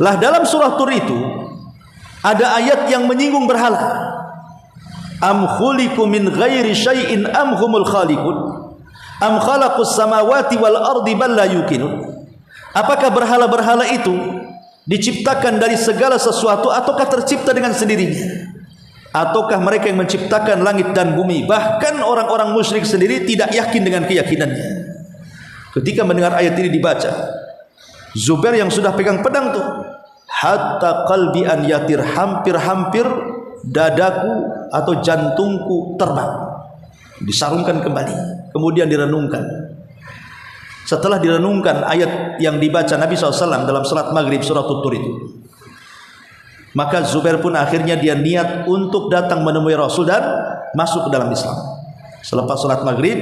Lah dalam surah Tur itu ada ayat yang menyinggung berhala. Am khuliqu min ghairi syai'in am humul khaliqun am khalaqus samawati wal ardi bal la yuqinun. Apakah berhala-berhala itu diciptakan dari segala sesuatu ataukah tercipta dengan sendirinya? Ataukah mereka yang menciptakan langit dan bumi? Bahkan orang-orang musyrik sendiri tidak yakin dengan keyakinannya. Ketika mendengar ayat ini dibaca, Zubair yang sudah pegang pedang tuh, hatta qalbi an yatir, hampir-hampir dadaku atau jantungku terbang. Disarungkan kembali, kemudian direnungkan. Setelah direnungkan ayat yang dibaca Nabi SAW dalam salat maghrib surah Tur itu, maka Zubair pun akhirnya dia niat untuk datang menemui Rasul dan masuk ke dalam Islam. Selepas salat maghrib,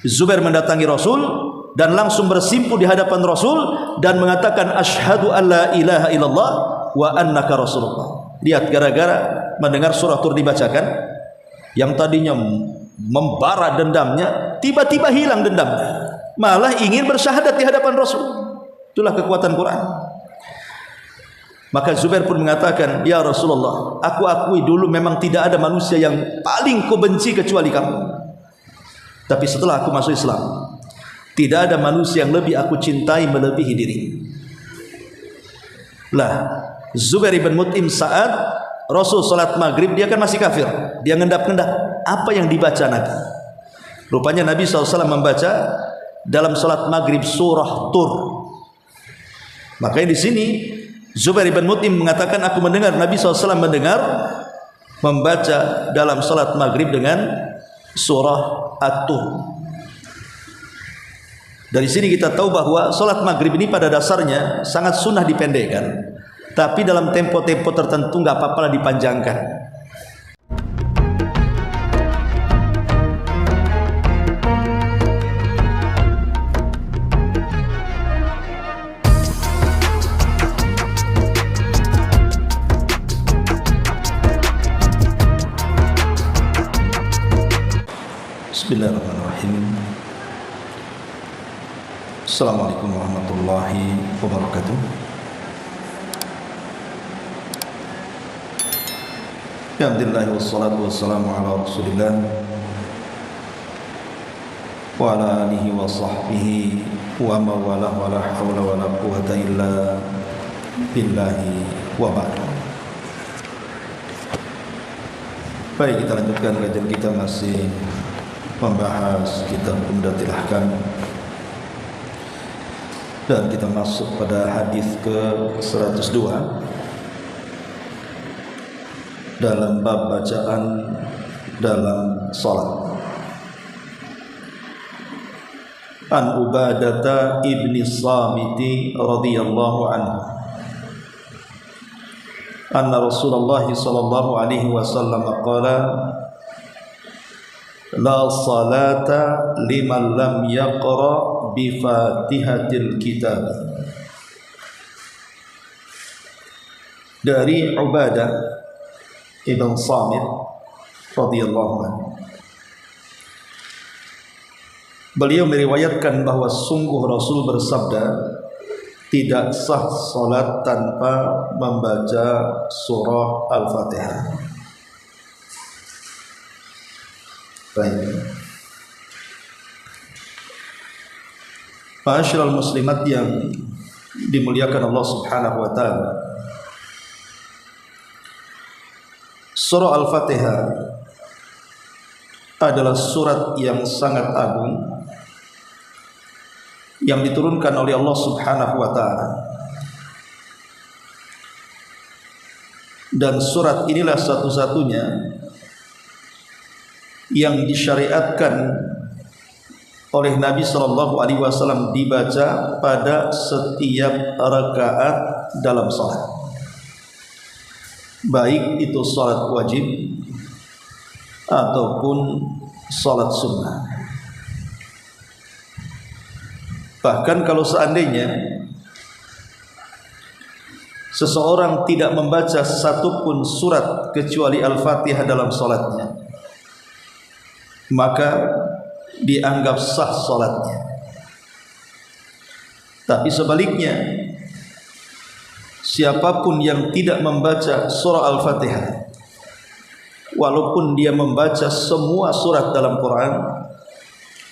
Zubair mendatangi Rasul dan langsung bersimpuh di hadapan Rasul dan mengatakan asyhadu an la ilaha illallah wa annaka rasulullah. Lihat, gara-gara mendengar surah Tur dibacakan, yang tadinya membara dendamnya tiba-tiba hilang dendamnya, malah ingin bersyahadat di hadapan Rasul. Itulah kekuatan Quran. Maka Zubair pun mengatakan, ya Rasulullah, aku akui dulu memang tidak ada manusia yang paling kubenci kecuali kamu. Tapi setelah aku masuk Islam, tidak ada manusia yang lebih aku cintai melebihi diri. Lah, Zubair ibn Mut'im saat Rasul salat maghrib, dia kan masih kafir. Dia ngendap-ngendap apa yang dibaca Nabi. Rupanya Nabi SAW membaca dalam salat maghrib surah Tur. Makanya di sini Zubair ibn Mut'im mengatakan, aku mendengar Nabi SAW membaca dalam salat maghrib dengan surah At-Tur. Dari sini kita tahu bahwa salat maghrib ini pada dasarnya sangat sunnah dipendekkan, tapi dalam tempo-tempo tertentu nggak apa-apa dipanjangkan. Bismillahirrahmanirrahim. Assalamualaikum warahmatullahi wabarakatuh. Alhamdulillah wassalatu wassalamu ala Rasulillah wa ala alihi wa sahbihi wa mawalah wa la hawla wa la quwwata illa billahi wa ba'd. Baik, kita lanjutkan kajian kita, masih membahas kitab Umdatul Ahkam, dan kita masuk pada hadis ke-102 dalam bab bacaan dalam salat. An Ubadah ibni Samit radhiyallahu anhu anna Rasulullah sallallahu alaihi wasallam qala la salata liman lam yaqra bi fatihatil kitab. Dari Ubadah ibn Samit radhiyallahu anhu, beliau meriwayatkan bahwa sungguh Rasul bersabda, tidak sah salat tanpa membaca surah Al-Fatihah. Baik, ma'asyiral muslimat yang dimuliakan Allah Subhanahu wa taala, surah Al-Fatihah adalah surat yang sangat agung yang diturunkan oleh Allah Subhanahu wa taala, dan surat inilah satu-satunya yang disyariatkan oleh Nabi sallallahu alaihi wasallam dibaca pada setiap rakaat dalam salat, baik itu salat wajib ataupun salat sunnah. Bahkan kalau seandainya seseorang tidak membaca satupun surat kecuali Al-Fatihah dalam salatnya, maka dianggap sah salatnya. Tapi sebaliknya, siapapun yang tidak membaca surah Al-Fatihah, walaupun dia membaca semua surat dalam Quran,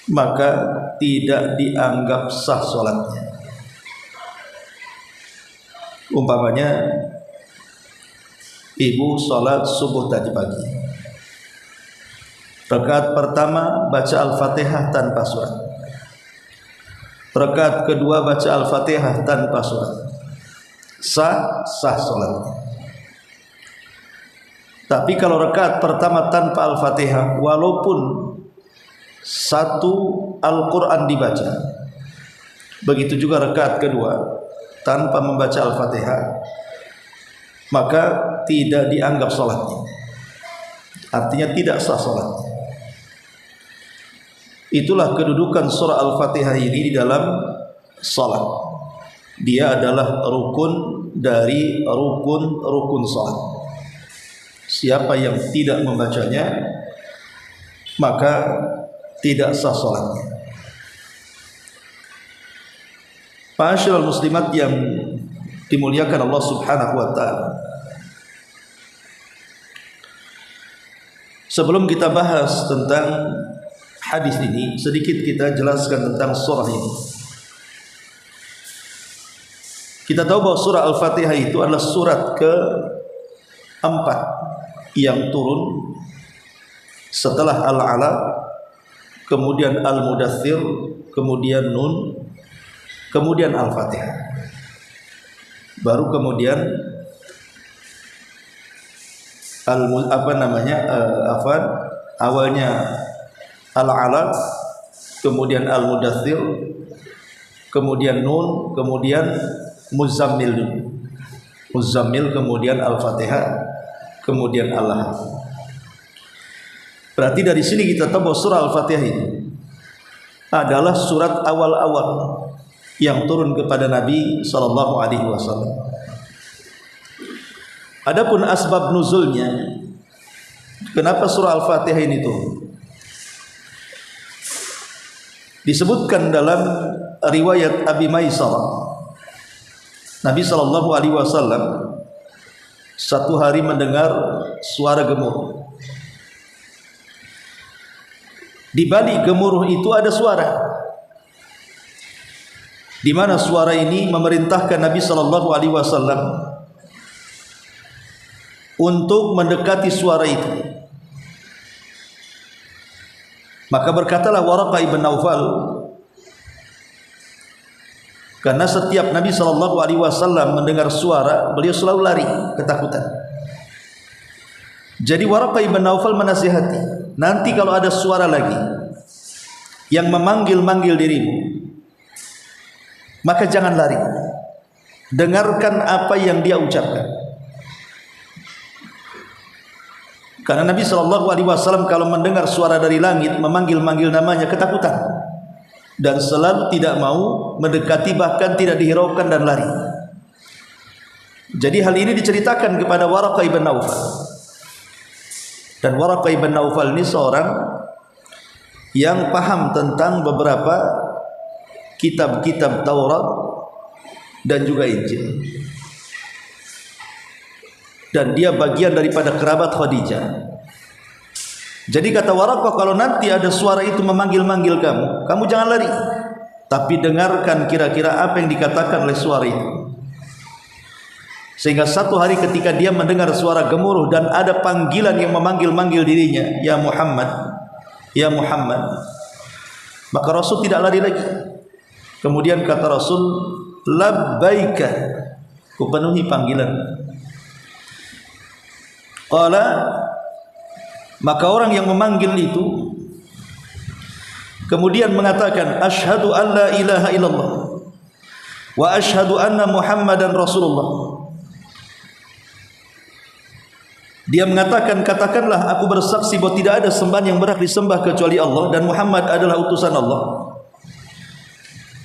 maka tidak dianggap sah sholatnya. Umpamanya ibu sholat subuh tadi pagi, rakaat pertama baca Al-Fatihah tanpa surat, rakaat kedua baca Al-Fatihah tanpa surat, sah sholatnya. Tapi kalau rakaat pertama tanpa Al-Fatihah, walaupun satu Al-Quran dibaca, begitu juga rakaat kedua tanpa membaca Al-Fatihah, maka tidak dianggap sholatnya. Artinya tidak sah sholatnya. Itulah kedudukan surah Al-Fatihah ini di dalam sholat. Dia adalah rukun dari rukun sholat. Siapa yang tidak membacanya, maka tidak sah sholatnya. Ma'asyiral muslimat yang dimuliakan Allah Subhanahu wa ta'ala, sebelum kita bahas tentang hadis ini, sedikit kita jelaskan tentang surah ini. Kita tahu bahwa surah Al-Fatihah itu adalah surat keempat yang turun setelah Al-Alaq, kemudian Al-Mudaththir, kemudian Nun, kemudian Al-Fatihah. Baru kemudian awalnya Al-Alaq, kemudian Al-Mudaththir, kemudian Nun, kemudian Muzammil, kemudian Al-Fatihah, kemudian Al-Lahab. Berarti dari sini kita tahu bahwa surah Al-Fatihah ini adalah surat awal-awal yang turun kepada Nabi sallallahu alaihi wasallam. Adapun asbab nuzulnya, kenapa surah Al-Fatihah ini turun? Disebutkan dalam riwayat Abi Maisarah, Nabi sallallahu alaihi wasallam satu hari mendengar suara gemuruh. Di balik gemuruh itu ada suara, di mana suara ini memerintahkan Nabi sallallahu alaihi wasallam untuk mendekati suara itu. Maka berkatalah Waraqah ibn Naufal, karena setiap Nabi sallallahu alaihi wasallam mendengar suara, beliau selalu lari ketakutan. Jadi Waraqah ibn Naufal menasihati, nanti kalau ada suara lagi yang memanggil-manggil dirimu, maka jangan lari, dengarkan apa yang dia ucapkan. Karena Nabi SAW kalau mendengar suara dari langit memanggil-manggil namanya, ketakutan dan selalu tidak mau mendekati, bahkan tidak dihiraukan dan lari. Jadi hal ini diceritakan kepada Waraqah ibn Naufal, dan Waraqah ibn Naufal ini seorang yang paham tentang beberapa kitab-kitab Taurat dan juga Injil, dan dia bagian daripada kerabat Khadijah. Jadi kata Waraqah, kalau nanti ada suara itu memanggil-manggil kamu jangan lari, tapi dengarkan kira-kira apa yang dikatakan oleh suara itu. Sehingga satu hari ketika dia mendengar suara gemuruh dan ada panggilan yang memanggil-manggil dirinya, ya Muhammad, ya Muhammad, maka Rasul tidak lari lagi. Kemudian kata Rasul, labbaika, kupenuhi panggilan. Qala, maka orang yang memanggil itu kemudian mengatakan, asyhadu an la ilaha illallah wa asyhadu anna Muhammadan Rasulullah. Dia mengatakan, katakanlah aku bersaksi bahwa tidak ada sembahan yang berhak disembah kecuali Allah dan Muhammad adalah utusan Allah.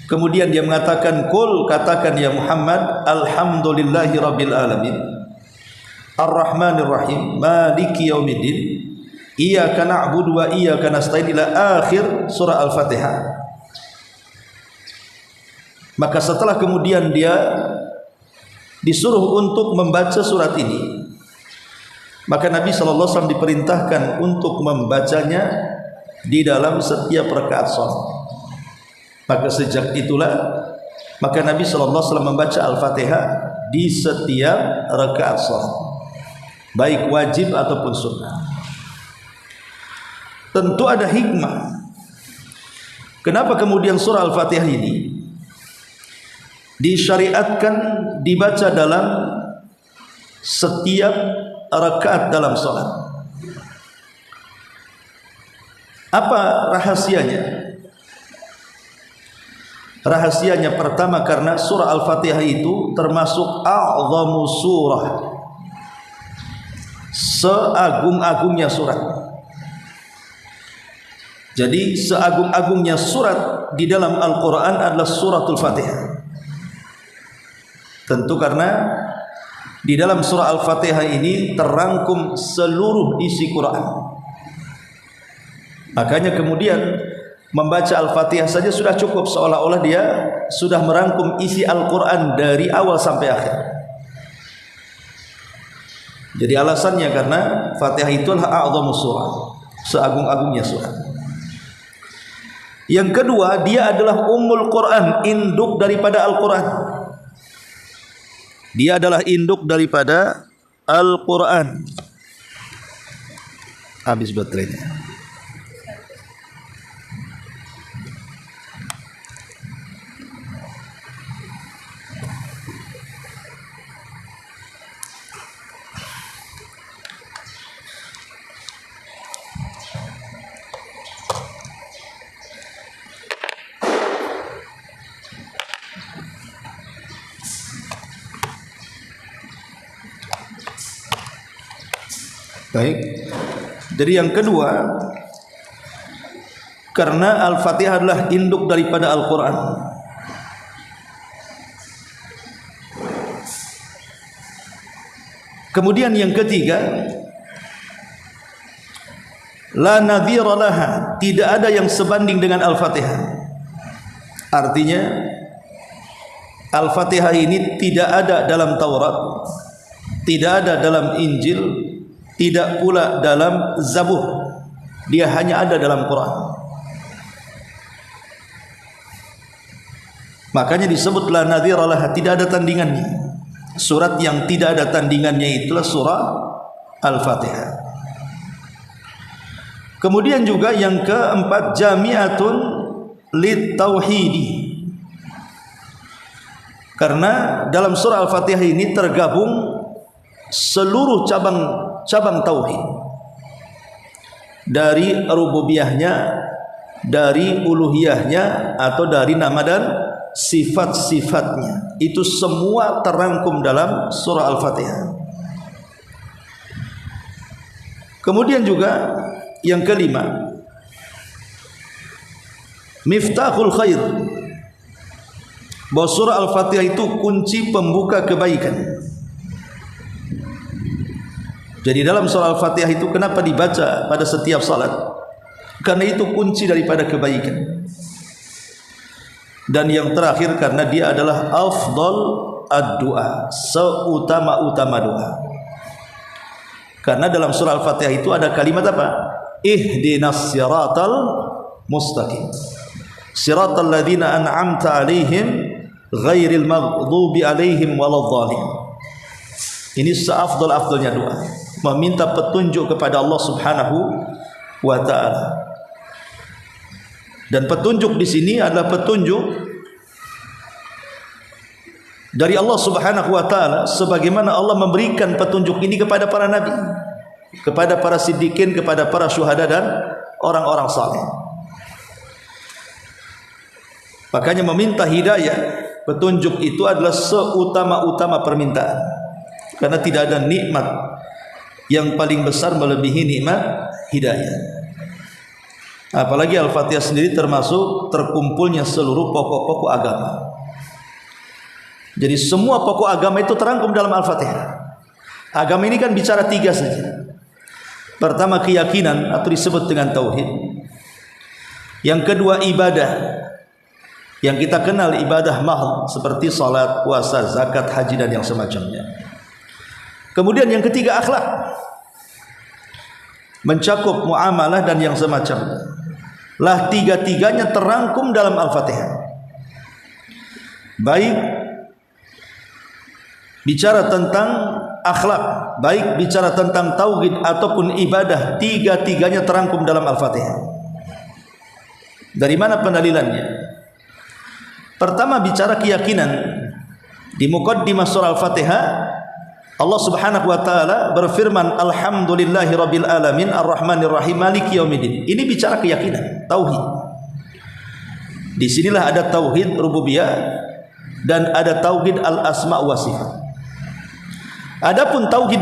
Kemudian dia mengatakan, qul, katakan ya Muhammad, alhamdulillahi rabbil alamin, ar-rahmanir rahim, maliki yaumiddin, iyyaka na'budu wa iyyaka nasta'in, ila akhir surah Al-Fatihah. Maka setelah kemudian dia disuruh untuk membaca surat ini, maka Nabi SAW diperintahkan untuk membacanya di dalam setiap rakaat salat. Maka sejak itulah maka Nabi SAW membaca Al-Fatihah di setiap rakaat salat, baik wajib ataupun sunnah. Tentu ada hikmah kenapa kemudian surah Al-Fatihah ini disyariatkan dibaca dalam setiap rakaat dalam salat. Apa rahasianya? Rahasianya pertama karena surah Al-Fatihah itu termasuk a'zamu surah, seagung-agungnya surat. Jadi seagung-agungnya surat di dalam Al-Quran adalah suratul Fatihah. Tentu karena di dalam surah Al-Fatihah ini terangkum seluruh isi Quran. Makanya kemudian membaca Al-Fatihah saja sudah cukup, seolah-olah dia sudah merangkum isi Al-Quran dari awal sampai akhir. Jadi alasannya karena Fatihah itulah a'zamu surah, seagung-agungnya surat. Yang kedua, dia adalah ummul Quran, induk daripada Al-Quran. Dia adalah induk daripada Al-Quran. Habis baterainya. Baik. Jadi yang kedua, karena Al-Fatihah adalah induk daripada Al-Quran. Kemudian yang ketiga, la nadhira laha, tidak ada yang sebanding dengan Al-Fatihah. Artinya Al-Fatihah ini tidak ada dalam Taurat, tidak ada dalam Injil, tidak pula dalam Zabur. Dia hanya ada dalam Quran. Makanya disebut la nadhira laha, tidak ada tandingannya. Surat yang tidak ada tandingannya itulah surah Al-Fatihah. Kemudian juga yang keempat, jami'atun lit tauhidi. Karena dalam surah Al-Fatihah ini tergabung seluruh cabang tauhid, dari rububiyahnya, dari uluhiyahnya, atau dari nama dan sifat-sifatnya. Itu semua terangkum dalam surah Al-Fatihah. Kemudian juga yang kelima, miftahul khair, bahwa surah Al-Fatihah itu kunci pembuka kebaikan. Jadi dalam surah Al-Fatihah itu kenapa dibaca pada setiap salat? Karena itu kunci daripada kebaikan. Dan yang terakhir karena dia adalah afdal ad-du'a, seutama-utama doa. Karena dalam surah Al-Fatihah itu ada kalimat apa? Ihdinas siratal mustaqim, siratal ladzina an'amta alaihim ghairil maghdubi alaihim waladhdallin. Ini seafdal-afdalnya doa, meminta petunjuk kepada Allah Subhanahu wa taala. Dan petunjuk di sini adalah petunjuk dari Allah Subhanahu wa taala, sebagaimana Allah memberikan petunjuk ini kepada para nabi, kepada para siddiqin, kepada para syuhada dan orang-orang saleh. Makanya meminta hidayah, petunjuk itu adalah seutama-utama permintaan. Karena tidak ada nikmat yang paling besar melebihi nikmat hidayah. Apalagi Al-Fatihah sendiri termasuk terkumpulnya seluruh pokok-pokok agama. Jadi semua pokok agama itu terangkum dalam Al-Fatihah. Agama ini kan bicara tiga saja. Pertama keyakinan atau disebut dengan tauhid. Yang kedua ibadah. yang kita kenal ibadah mahal seperti salat, puasa, zakat, haji dan yang semacamnya. Kemudian yang ketiga akhlak, mencakup muamalah dan yang semacamnya. Lah tiga-tiganya terangkum dalam Al-Fatihah. Baik bicara tentang akhlak, baik bicara tentang tauhid ataupun ibadah, tiga-tiganya terangkum dalam Al-Fatihah. Dari mana pendalilannya? Pertama bicara keyakinan. Di muqaddimah surah Al-Fatihah Allah Subhanahu wa taala berfirman, alhamdulillahirabbil alamin arrahmanir rahim maliki yaumiddin. Ini bicara keyakinan, tauhid. Di sinilah ada tauhid rububiyah dan ada tauhid al-asma wa sifat. Adapun tauhid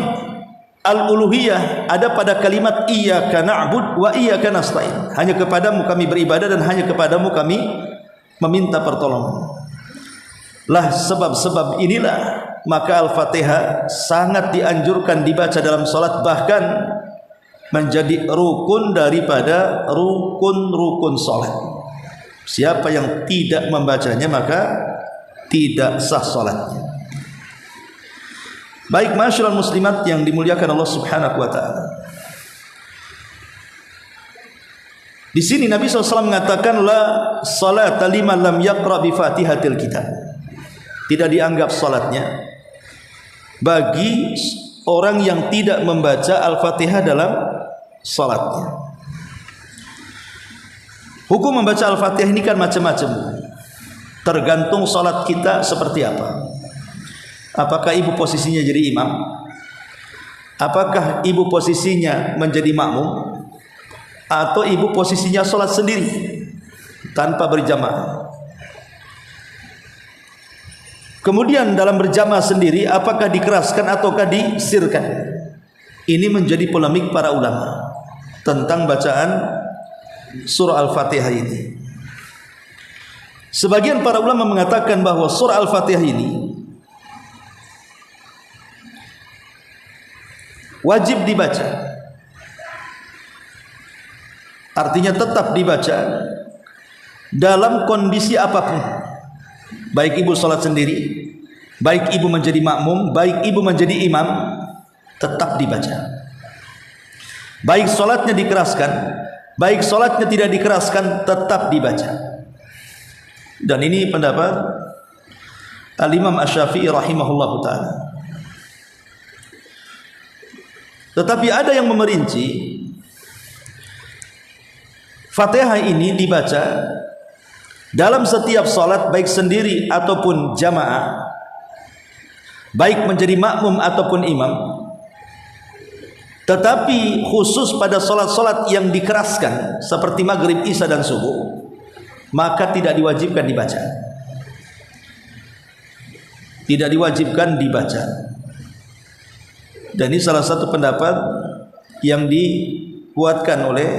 al-uluhiyah ada pada kalimat iyyaka na'bud wa iyyaka nasta'in. Hanya kepadamu kami beribadah dan hanya kepadamu kami meminta pertolongan. Lah sebab-sebab inilah maka Al-Fatihah sangat dianjurkan dibaca dalam salat, bahkan menjadi rukun daripada rukun-rukun salat. Siapa yang tidak membacanya maka tidak sah salatnya. Baik masyarakat muslimat yang dimuliakan Allah Subhanahu wa taala. Di sini Nabi SAW mengatakan la salata liman lam yaqra bi Fatihatil Kitab. Tidak dianggap salatnya bagi orang yang tidak membaca Al-Fatihah dalam salatnya. Hukum membaca Al-Fatihah ini kan macam-macam. Tergantung salat kita seperti apa. Apakah ibu posisinya jadi imam? Apakah ibu posisinya menjadi makmum? Atau ibu posisinya sholat sendiri tanpa berjamaah? Kemudian dalam berjamaah sendiri apakah dikeraskan ataukah disirkan? Ini menjadi polemik para ulama tentang bacaan surah Al-Fatihah ini. Sebagian para ulama mengatakan bahwa surah Al-Fatihah ini wajib dibaca. Artinya tetap dibaca dalam kondisi apapun. Baik ibu sholat sendiri, baik ibu menjadi makmum, baik ibu menjadi imam, tetap dibaca. Baik sholatnya dikeraskan, baik sholatnya tidak dikeraskan, tetap dibaca. Dan ini pendapat Al-Imam Asy-Syafi'i rahimahullahu ta'ala. Tetapi ada yang memerinci Fatihah ini dibaca dalam setiap salat, baik sendiri ataupun jamaah, baik menjadi makmum ataupun imam. Tetapi khusus pada salat-salat yang dikeraskan seperti maghrib, isya dan subuh, maka tidak diwajibkan dibaca. Tidak diwajibkan dibaca. Dan ini salah satu pendapat yang dikuatkan oleh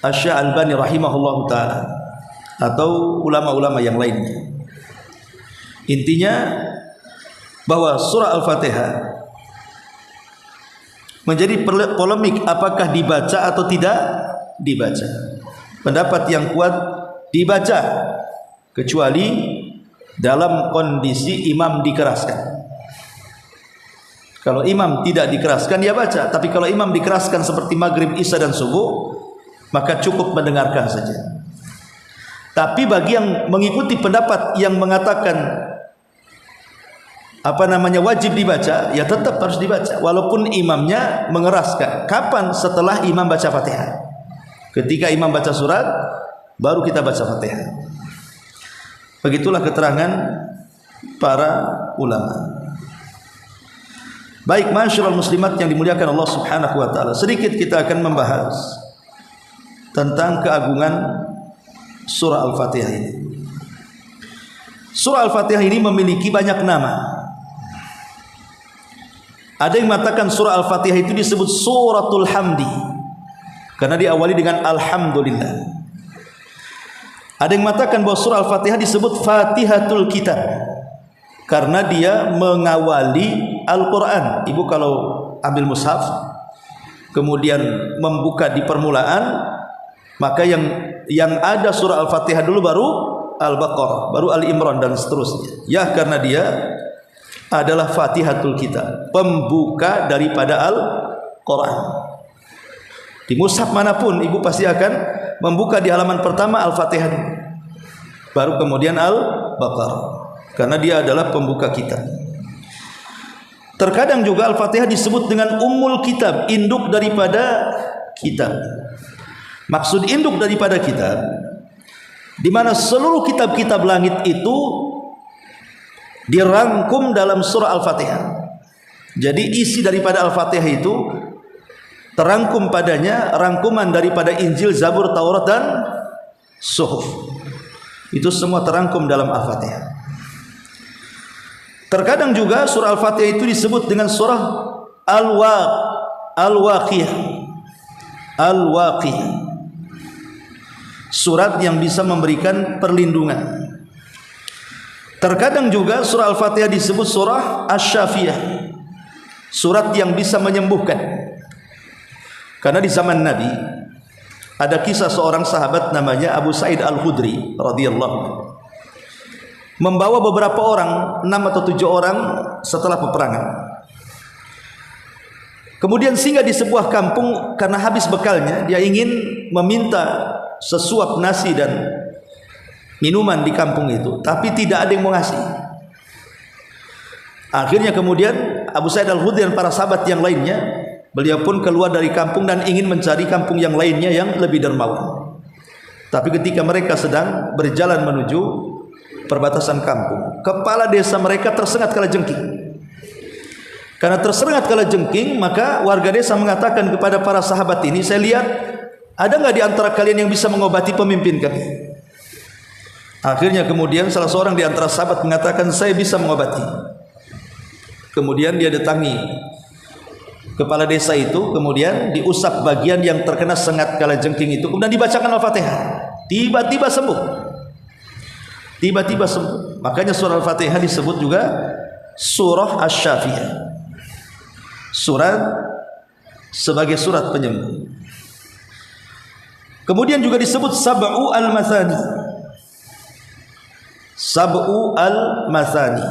Asy-Syaikh Al-Albani rahimahullahu ta'ala atau ulama-ulama yang lainnya. Intinya bahwa surah Al-Fatihah menjadi polemik apakah dibaca atau tidak dibaca. Pendapat yang kuat dibaca, kecuali dalam kondisi imam dikeraskan. Kalau imam tidak dikeraskan dia baca, tapi kalau imam dikeraskan seperti maghrib, isya dan subuh, maka cukup mendengarkan saja. Tapi bagi yang mengikuti pendapat yang mengatakan wajib dibaca, ya tetap harus dibaca walaupun imamnya mengeraskan. Kapan? Setelah imam baca Fatihah. Ketika imam baca surat, baru kita baca Fatihah. Begitulah keterangan para ulama. Baik masyarakat muslimat yang dimuliakan Allah Subhanahu wa taala, sedikit kita akan membahas tentang keagungan surah Al-Fatihah ini. Surah Al-Fatihah ini memiliki banyak nama. Ada yang mengatakan surah Al-Fatihah itu disebut suratul hamdi karena diawali dengan alhamdulillah. Ada yang mengatakan bahwa surah Al-Fatihah disebut Fatihatul Kitab karena dia mengawali Al-Quran. Ibu kalau ambil mushaf kemudian membuka di permulaan, maka yang ada surah Al-Fatihah dulu, baru Al-Baqarah, baru Ali Imran dan seterusnya. Ya, karena dia adalah Fatihatul Kitab, pembuka daripada Al-Quran. Di mushaf manapun ibu pasti akan membuka di halaman pertama Al-Fatihah, baru kemudian Al-Baqarah, karena dia adalah pembuka kitab. Terkadang juga Al-Fatihah disebut dengan Ummul Kitab, induk daripada kitab. Maksud induk daripada kitab, di mana seluruh kitab-kitab langit itu dirangkum dalam surah Al-Fatihah. Jadi isi daripada Al-Fatihah itu terangkum padanya rangkuman daripada Injil, Zabur, Taurat dan Suhuf. Itu semua terangkum dalam Al-Fatihah. Terkadang juga surah Al-Fatihah itu disebut dengan surah Al-Waqiyah. Al-Waqiyah, surat yang bisa memberikan perlindungan. Terkadang juga surah Al-Fatihah disebut surah Asy-Syafiyah, surat yang bisa menyembuhkan. Karena di zaman Nabi ada kisah seorang sahabat namanya Abu Sa'id Al-Khudri radhiyallahu anhu, membawa beberapa orang, 6 atau 7 orang setelah peperangan. Kemudian singgah di sebuah kampung karena habis bekalnya, dia ingin meminta sesuap nasi dan minuman di kampung itu, tapi tidak ada yang mau ngasih. Akhirnya kemudian Abu Sa'id Al-Khudri dan para sahabat yang lainnya, beliau pun keluar dari kampung dan ingin mencari kampung yang lainnya yang lebih dermawan. Tapi ketika mereka sedang berjalan menuju perbatasan kampung, kepala desa mereka tersengat kalajengking. Karena tersengat kalajengking, maka warga desa mengatakan kepada para sahabat ini, saya lihat ada nggak di antara kalian yang bisa mengobati pemimpin kami? Akhirnya kemudian salah seorang di antara sahabat mengatakan, saya bisa mengobati. Kemudian dia datangi kepala desa itu, kemudian diusap bagian yang terkena sengat kalajengking itu, kemudian dibacakan Al-Fatihah. Tiba-tiba sembuh. Tiba-tiba sembuh. Makanya surah Al-Fatihah disebut juga surah Asy-Syafiyah, surat sebagai surat penyembuh. Kemudian juga disebut Sab'u al-Mathani, Sab'u al-Mathani.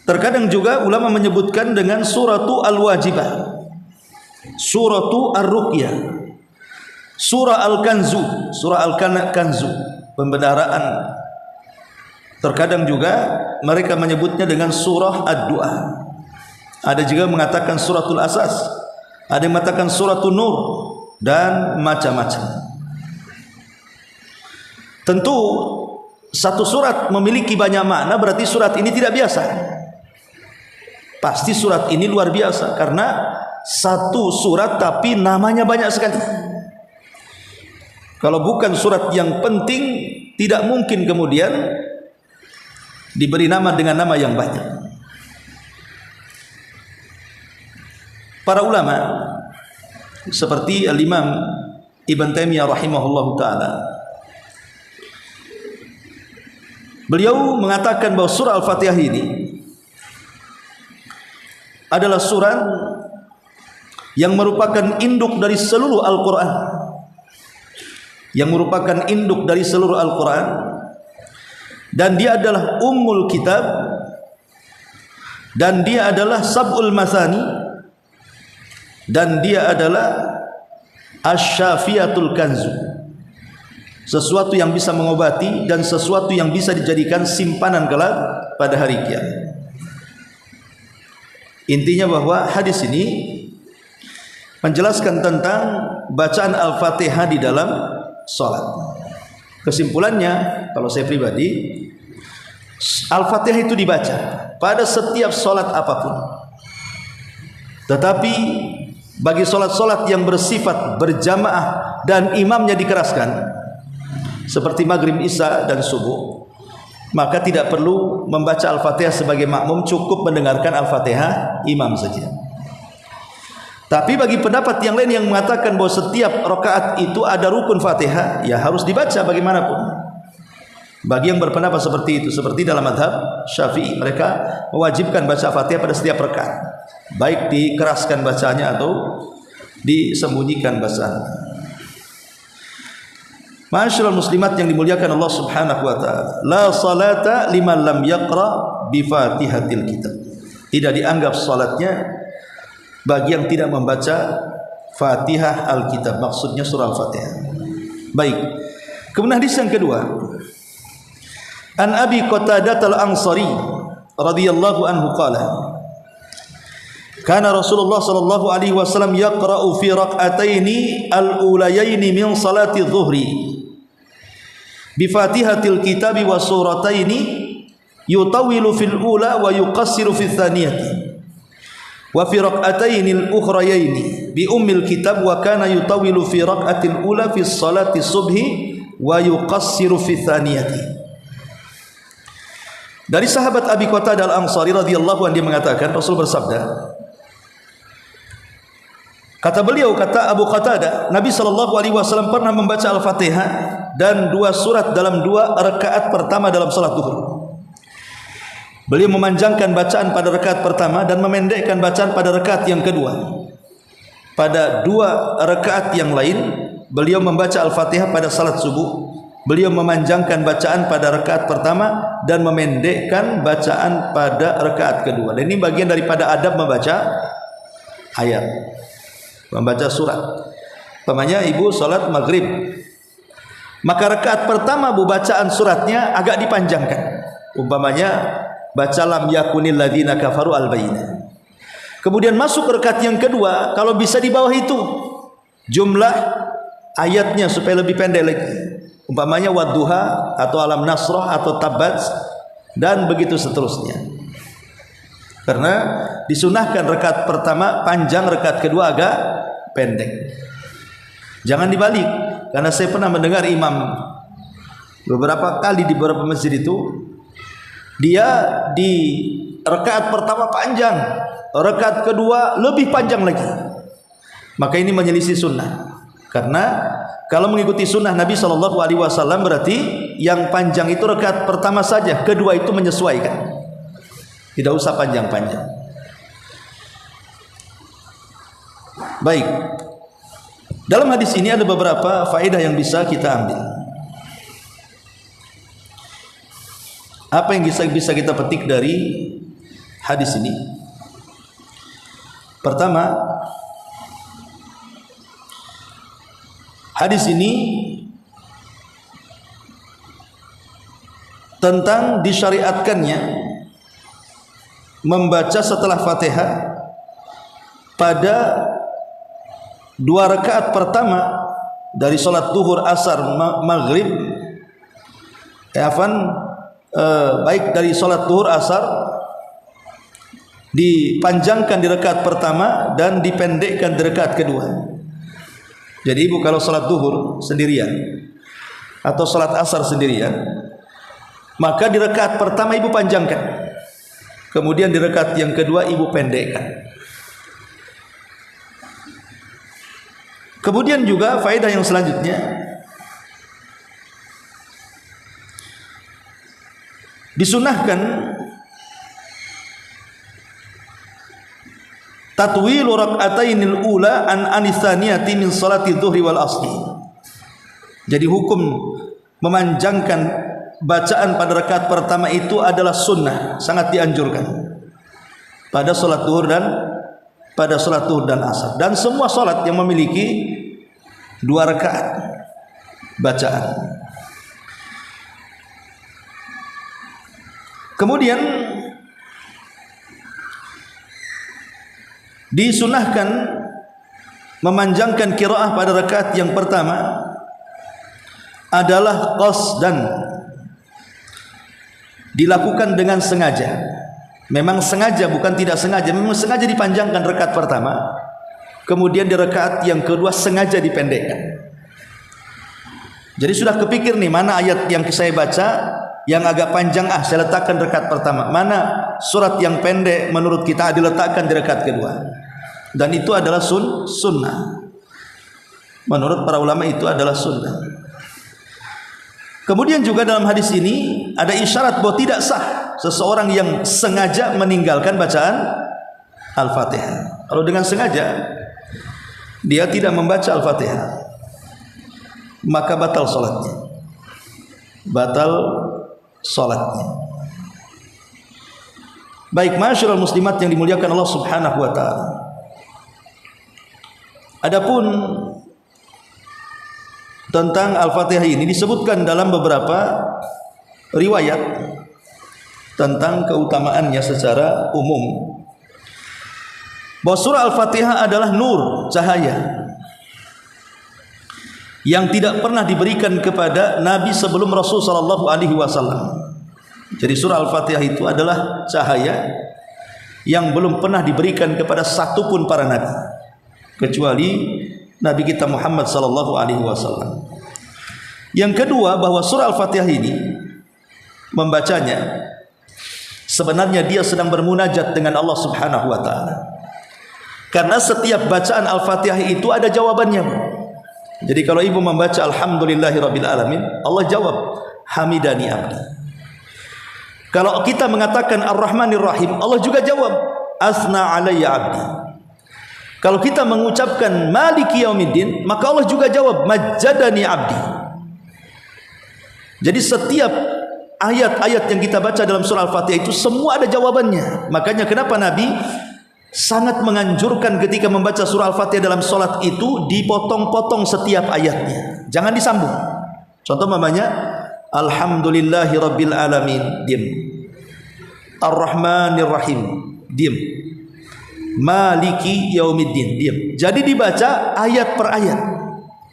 Terkadang juga ulama menyebutkan dengan suratu al-Wajibah, suratu ar-Ruqyah, surah al-Kanzu, surah al-Kanzu, pembenaran. Terkadang juga mereka menyebutnya dengan surah ad-Du'a. Ada juga mengatakan suratul Asas, ada yang mengatakan suratul Nur, dan macam-macam. Tentu satu surat memiliki banyak makna, berarti surat ini tidak biasa. Pasti surat ini luar biasa, karena satu surat tapi namanya banyak sekali. Kalau bukan surat yang penting, tidak mungkin kemudian diberi nama dengan nama yang banyak. Para ulama seperti Al-Imam Ibn Taimiyah rahimahullah ta'ala, beliau mengatakan bahwa surah Al-Fatihah ini adalah surah yang merupakan induk dari seluruh Al-Quran, yang merupakan induk dari seluruh Al-Quran, dan dia adalah Ummul Kitab, dan dia adalah Sab'ul Mathani, dan dia adalah Asy-Syafiyatul Kanzu, sesuatu yang bisa mengobati dan sesuatu yang bisa dijadikan simpanan kelak pada hari kiamat. Intinya bahwa hadis ini menjelaskan tentang bacaan Al-Fatihah di dalam salat. Kesimpulannya, kalau saya pribadi, Al-Fatihah itu dibaca pada setiap salat apapun. Tetapi bagi salat-salat yang bersifat berjamaah dan imamnya dikeraskan, seperti maghrib, isya, dan subuh, maka tidak perlu membaca Al-Fatihah sebagai makmum, cukup mendengarkan Al-Fatihah imam saja. Tapi bagi pendapat yang lain yang mengatakan bahwa setiap rakaat itu ada rukun Fatihah, ya harus dibaca bagaimanapun. Bagi yang berpendapat seperti itu, seperti dalam mazhab Syafi'i, mereka mewajibkan baca Fatihah pada setiap rakaat, baik dikeraskan bacanya atau disembunyikan bacaan. Ma'asyiral muslimat yang dimuliakan Allah Subhanahu wa taala, la salata liman lam yaqra bi Fatihatil kitab. Tidak dianggap salatnya bagi yang tidak membaca Fatihah Alkitab, maksudnya surah Al-Fatihah. Baik. Kemudian hadis yang kedua, An Abi Qatadah Al-Ansari radhiyallahu anhu qala, kana Rasulullah sallallahu alaihi wasallam yaqra'u fi rak'ataini al-ulayaini min salati dhuhri bi Fatihatil kitabi wa surataini yutawilu fil ula wa yuqassiru fil thaniyati wa fi rak'ataini al-ukhrayaini bi ummil kitab wa kana yutawilu fi rak'atil ula fi salati subhi wa yuqassiru fil thaniyati. Dari sahabat Abi Qatadah Al-Ansari radhiyallahu anhu, dia mengatakan, Rasul bersabda, kata beliau, kata Abu Qatadah, Nabi SAW pernah membaca Al-Fatihah dan 2 surat dalam 2 rakaat pertama dalam salat zuhur. Beliau memanjangkan bacaan pada rakaat pertama dan memendekkan bacaan pada rakaat yang kedua. Pada 2 rakaat yang lain, beliau membaca Al-Fatihah pada salat subuh. Beliau memanjangkan bacaan pada rakaat pertama dan memendekkan bacaan pada rakaat kedua. Dan ini bagian daripada adab membaca ayat, membaca surat. Umpamanya ibu salat maghrib, maka rakaat pertama bu bacaan suratnya agak dipanjangkan. Umpamanya baca lam yakunil ladzina kafaru al-bayyinah. Kemudian masuk rakaat yang kedua, kalau bisa di bawah itu jumlah ayatnya supaya lebih pendek lagi. Umpamanya wadduha atau alam nasrah atau tabbat dan begitu seterusnya. Karena disunahkan rakaat pertama panjang, rakaat kedua agak pendek. Jangan dibalik, karena saya pernah mendengar imam beberapa kali di beberapa masjid itu, dia di rakaat pertama panjang, rakaat kedua lebih panjang lagi. Maka ini menyelisih sunnah. Karena kalau mengikuti sunnah Nabi SAW berarti yang panjang itu rakaat pertama saja, kedua itu menyesuaikan. Tidak usah panjang-panjang. Baik. Dalam hadis ini ada beberapa faedah yang bisa kita ambil. Apa yang bisa kita petik dari hadis ini? Pertama, hadis ini tentang disyariatkannya membaca setelah Fatihah pada 2 rakaat pertama dari salat zuhur, asar, maghrib, baik dari salat zuhur, asar dipanjangkan di rakaat pertama dan dipendekkan di rakaat kedua. Jadi ibu kalau salat zuhur sendirian atau salat asar sendirian, maka di rakaat pertama ibu panjangkan, kemudian di rakaat yang kedua ibu pendekkan. Kemudian juga faedah yang selanjutnya, disunahkan tatwilu rak'atainil ula an anisaniyati min salati dhuhri wal asri. Jadi hukum memanjangkan bacaan pada rakaat pertama itu adalah sunnah, sangat dianjurkan pada salat zuhur dan asar, dan semua salat yang memiliki 2 rakaat bacaan. Kemudian disunahkan memanjangkan qiraah pada rakaat yang pertama adalah qasdan, dilakukan dengan sengaja. Memang sengaja, bukan tidak sengaja. Memang sengaja dipanjangkan rakaat pertama, kemudian di rakaat yang kedua sengaja dipendekkan. Jadi sudah kepikir nih, mana ayat yang saya baca yang agak panjang, saya letakkan rakaat pertama. Mana surat yang pendek menurut kita diletakkan di rakaat kedua. Dan itu adalah sunnah. Menurut para ulama itu adalah sunnah. Kemudian juga dalam hadis ini ada isyarat bahwa tidak sah seseorang yang sengaja meninggalkan bacaan Al-Fatihah. Kalau dengan sengaja dia tidak membaca Al-Fatihah, maka batal salatnya. Batal salatnya. Baik, masyarul muslimat yang dimuliakan Allah Subhanahu wa taala. Adapun tentang Al-Fatihah ini disebutkan dalam beberapa riwayat tentang keutamaannya secara umum, bahwa surah Al-Fatihah adalah nur, cahaya yang tidak pernah diberikan kepada Nabi sebelum Rasul sallallahu alaihi wasallam. Jadi surah Al-Fatihah itu adalah cahaya yang belum pernah diberikan kepada satupun para nabi kecuali Nabi kita Muhammad sallallahu alaihi wasallam. Yang kedua, bahwa surah Al-Fatihah ini membacanya sebenarnya dia sedang bermunajat dengan Allah Subhanahu wa taala. Karena setiap bacaan Al-Fatihah itu ada jawabannya. Jadi kalau ibu membaca alhamdulillahirabbil alamin, Allah jawab hamidani abdi. Kalau kita mengatakan ar-rahmanir rahim, Allah juga jawab asna alayya abdi. Kalau kita mengucapkan maliki yaumiddin, maka Allah juga jawab majjadani abdi. Jadi setiap ayat-ayat yang kita baca dalam surah Al-Fatihah itu semua ada jawabannya. Makanya kenapa Nabi sangat menganjurkan ketika membaca surah Al-Fatihah dalam solat itu dipotong-potong setiap ayatnya, jangan disambung. Contoh namanya alhamdulillahi rabbil alamin, diam. Ar-Rahmanir Rahim, diam. Maliki yaumiddin, diam. Jadi dibaca ayat per ayat,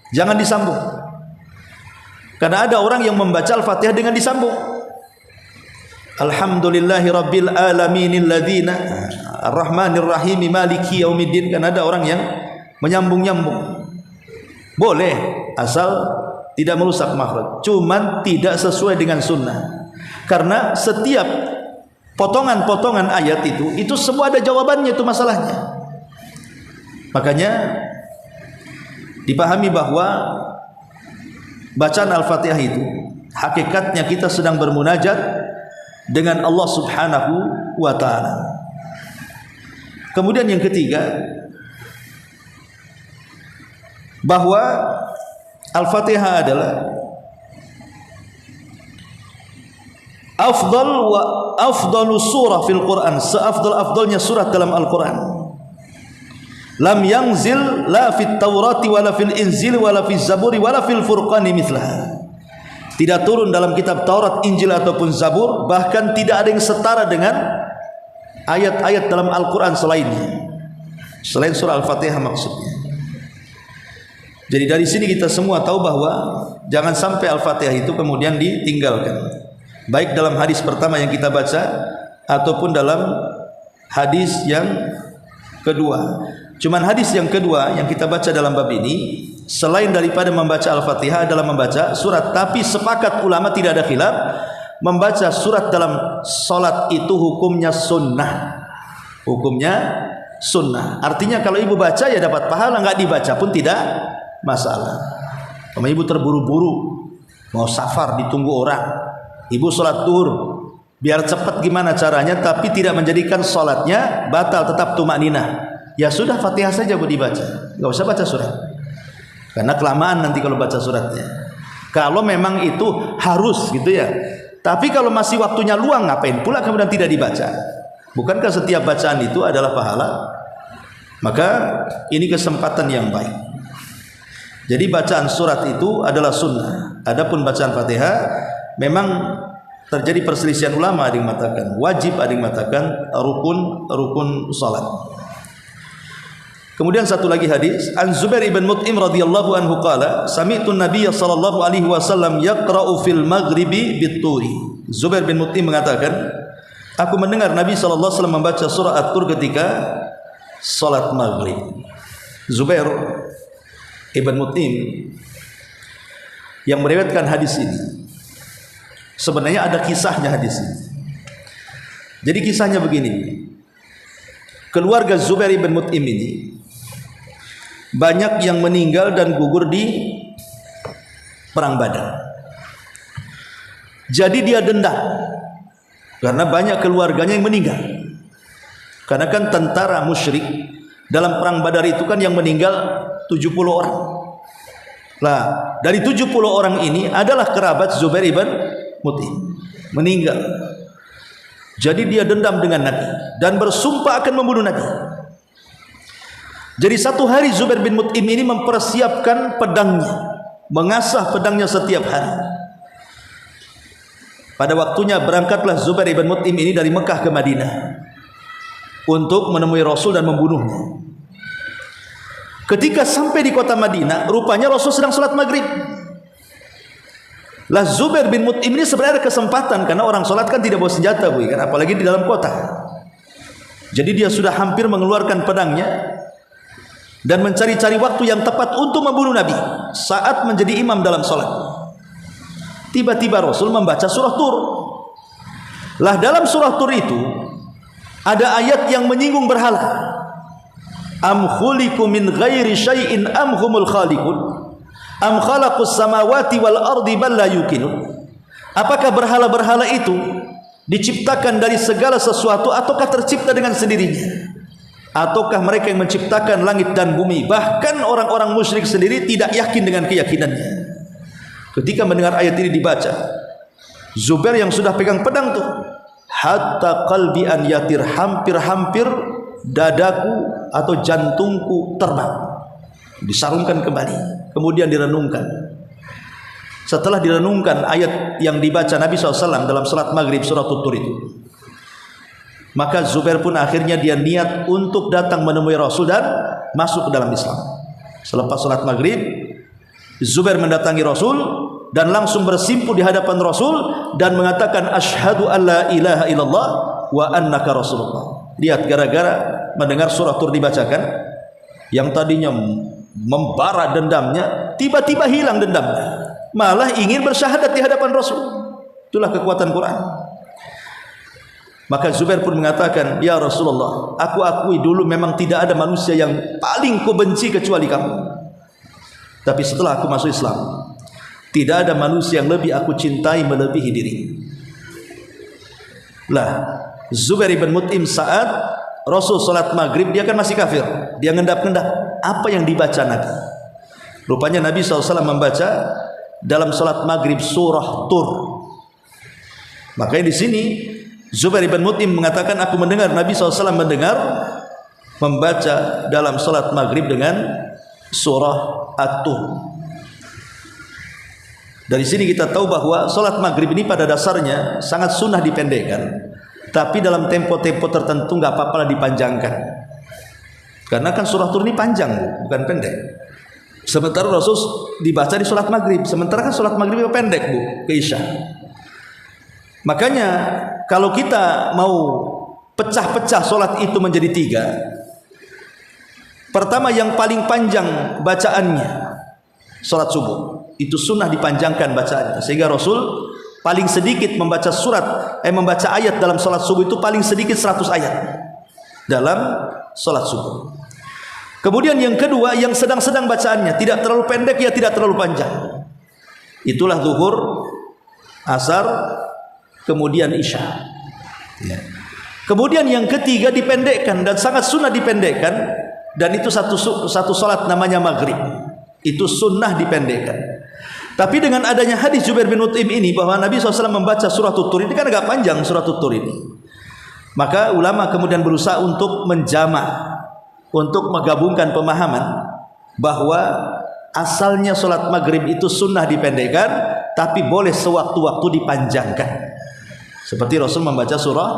jangan disambung. Karena ada orang yang membaca Al-Fatihah dengan disambung. Alhamdulillahi rabbil alamin alladzina ar-rahmanir rahim maliki yaumiddin. Kan ada orang yang menyambung-nyambung. Boleh asal tidak merusak makhraj, cuman tidak sesuai dengan sunnah. Karena setiap potongan-potongan ayat itu semua ada jawabannya, itu masalahnya. Makanya dipahami bahwa bacaan Al-Fatihah itu hakikatnya kita sedang bermunajat dengan Allah Subhanahu wa taala. Kemudian yang ketiga, bahwa Al-Fatihah adalah afdalus surah fil Quran, seafdal-afdalnya surat dalam Al-Quran. Lam yanzil la fit Taurati wala fil Injil wala fil Zaburi wala fil Furqani mithlah. Tidak turun dalam kitab Taurat, Injil ataupun Zabur, bahkan tidak ada yang setara dengan ayat-ayat dalam Al-Quran selainnya, selain surah Al-Fatihah maksudnya. Jadi dari sini kita semua tahu bahwa jangan sampai Al-Fatihah itu kemudian ditinggalkan, baik dalam hadis pertama yang kita baca ataupun dalam hadis yang kedua. Cuman hadis yang kedua yang kita baca dalam bab ini, selain daripada membaca Al-Fatihah adalah membaca surat. Tapi sepakat ulama, tidak ada khilaf, membaca surat dalam solat itu hukumnya sunnah. Hukumnya sunnah. Artinya kalau ibu baca ya dapat pahala, nggak dibaca pun tidak masalah. Kalau ibu terburu-buru mau safar ditunggu orang, ibu sholat zuhur biar cepat gimana caranya, tapi tidak menjadikan sholatnya batal, tetap tumakninah, ya sudah Fatihah saja bu dibaca, nggak usah baca surat. Karena kelamaan nanti kalau baca suratnya. Kalau memang itu harus gitu ya. Tapi kalau masih waktunya luang, ngapain pula kemudian tidak dibaca? Bukankah setiap bacaan itu adalah pahala? Maka ini kesempatan yang baik. Jadi bacaan surat itu adalah sunnah. Adapun bacaan Fatihah memang terjadi perselisihan ulama, ada yang mengatakan wajib, ada yang mengatakan rukun salat. Kemudian satu lagi hadis, An Zubair ibn Mut'im radhiyallahu anhu qala, sami'tu an-nabiy sallallahu alaihi wasallam yaqra'u fil maghribi bit-turi. Zubair bin Mut'im mengatakan, aku mendengar Nabi sallallahu alaihi wasallam membaca surah At-Tur ketika salat maghrib. Zubair ibn Mut'im yang meriwayatkan hadis ini, sebenarnya ada kisahnya hadis ini. Jadi kisahnya begini. Keluarga Zubair ibn Mut'im ini banyak yang meninggal dan gugur di perang Badar. Jadi dia dendam karena banyak keluarganya yang meninggal. Karena kan tentara musyrik dalam perang Badar itu kan yang meninggal 70 orang. Lah, dari 70 orang ini adalah kerabat Zubair ibn Mut'im, meninggal. Jadi dia dendam dengan Nabi dan bersumpah akan membunuh Nabi. Jadi satu hari Zubair bin Mut'im ini mempersiapkan pedangnya, mengasah pedangnya setiap hari. Pada waktunya berangkatlah Zubair bin Mut'im ini dari Mekah ke Madinah untuk menemui Rasul dan membunuhnya. Ketika sampai di kota Madinah, rupanya Rasul sedang sholat maghrib. Lah Zubair bin Mut'im ini sebenarnya ada kesempatan, karena orang sholat kan tidak bawa senjata, Bu, kan? Apalagi di dalam kota. Jadi dia sudah hampir mengeluarkan pedangnya dan mencari-cari waktu yang tepat untuk membunuh Nabi saat menjadi imam dalam sholat. Tiba-tiba Rasul membaca surah Tur. Lah dalam surah Tur itu ada ayat yang menyinggung berhala. Am khuliqu min ghairi syai'in am humul khaliqun am khalaqus samawati wal ardi bal la yuqinun. Apakah berhala-berhala itu diciptakan dari segala sesuatu ataukah tercipta dengan sendirinya? Ataukah mereka yang menciptakan langit dan bumi? Bahkan orang-orang musyrik sendiri tidak yakin dengan keyakinannya. Ketika mendengar ayat ini dibaca, Zubair yang sudah pegang pedang tuh, hatta qalbi an yatir, hampir-hampir dadaku atau jantungku terbang, disarungkan kembali, kemudian direnungkan. Setelah direnungkan ayat yang dibaca Nabi SAW dalam salat maghrib surah Tur itu, maka Zubair pun akhirnya dia niat untuk datang menemui Rasul dan masuk ke dalam Islam. Selepas salat maghrib, Zubair mendatangi Rasul dan langsung bersimpuh di hadapan Rasul dan mengatakan asyhadu alla ilaha illallah wa annaka rasulullah. Lihat, gara-gara mendengar surah Tur dibacakan, yang tadinya membara dendamnya tiba-tiba hilang dendamnya, malah ingin bersyahadat di hadapan Rasul. Itulah kekuatan Quran. Maka Zubair pun mengatakan, ya Rasulullah, aku akui dulu memang tidak ada manusia yang paling kubenci kecuali kamu. Tapi setelah aku masuk Islam, tidak ada manusia yang lebih aku cintai melebihi diri. Lah, Zubair bin Mut'im saat Rasul salat maghrib, dia kan masih kafir. Dia ngendap-ngendap apa yang dibaca Nabi. Rupanya Nabi SAW membaca dalam salat maghrib surah Tur. Makanya di sini Zubair bin Mut'im mengatakan, aku mendengar Nabi SAW membaca dalam salat maghrib dengan surah At-Tur. Dari sini kita tahu bahwa salat maghrib ini pada dasarnya sangat sunnah dipendekkan. Tapi dalam tempo-tempo tertentu nggak apa-apa lah dipanjangkan. Karena kan surah Tur ini panjang, bukan pendek. Sementara Rasul dibaca di sholat maghrib, sementara kan sholat maghrib itu pendek, Bu, ke Isya. Makanya kalau kita mau pecah-pecah sholat itu menjadi 3. Pertama, yang paling panjang bacaannya sholat subuh, itu sunnah dipanjangkan bacaannya, sehingga Rasul paling sedikit membaca membaca ayat dalam sholat subuh itu paling sedikit 100 ayat dalam sholat subuh. Kemudian yang kedua, yang sedang-sedang bacaannya, tidak terlalu pendek ya tidak terlalu panjang. Itulah zuhur, asar, kemudian isya. Ya. Kemudian yang ketiga dipendekkan dan sangat sunnah dipendekkan, dan itu satu sholat namanya maghrib. Itu sunnah dipendekkan. Tapi dengan adanya hadis Zubair bin Mut'im ini bahwa Nabi SAW membaca surah Tur ini, kan agak panjang surah Tur ini, maka ulama kemudian berusaha untuk menjamak, untuk menggabungkan pemahaman bahwa asalnya sholat maghrib itu sunnah dipendekkan, tapi boleh sewaktu-waktu dipanjangkan, seperti Rasul membaca surah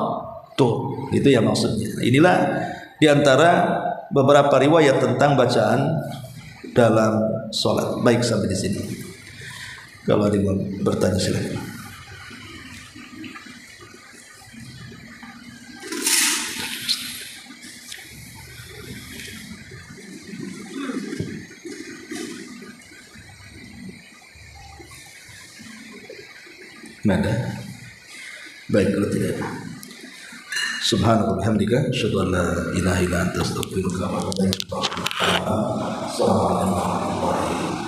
Tur. Itu ya maksudnya. Inilah diantara beberapa riwayat tentang bacaan dalam sholat. Baik, sampai di sini. Kalau ada yang bertanya silakan. Nada. Baik, kalau tidak. Subhanallah bihamdika asyhadu an la ilaha illa anta astaghfiruka wa atubu ilaik. Assalamualaikum warahmatullahi wabarakatuh.